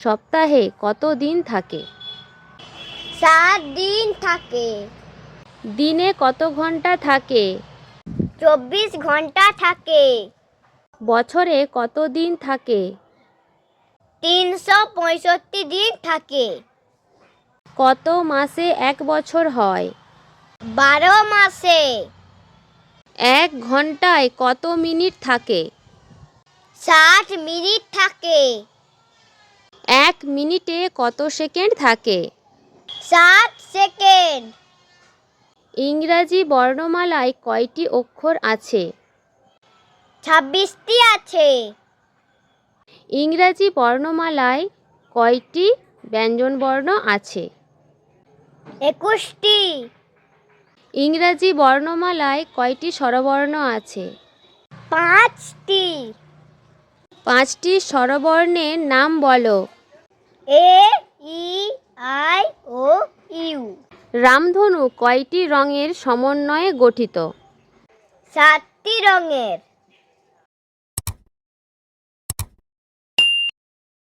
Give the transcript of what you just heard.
সপ্তাহে কত দিন থাকে? 7 দিন থাকে। দিনে কত ঘন্টা থাকে? 24 ঘন্টা থাকে। বছরে কত দিন থাকে? 365 দিন থাকে। কত মাসে এক বছর হয়? 12 মাসে। এক ঘন্টায় কত মিনিট থাকে? 60 মিনিট থাকে। এক মিনিটে কত সেকেন্ড থাকে? 60 সেকেন্ড। ইংরাজি বর্ণমালায় কয়টি অক্ষর আছে? 26টি আছে। ইংরাজি বর্ণমালায় কয়টি ব্যঞ্জনবর্ণ আছে? 21টি। ইংরাজি বর্ণমালায় কয়টি স্বরবর্ণ আছে? 5টি। 5টি স্বরবর্ণের নাম বলো। এ, ই, আই, ও, ইউ। রামধনু কয়টি রঙের সমন্বয়ে গঠিত? 7টি রঙের।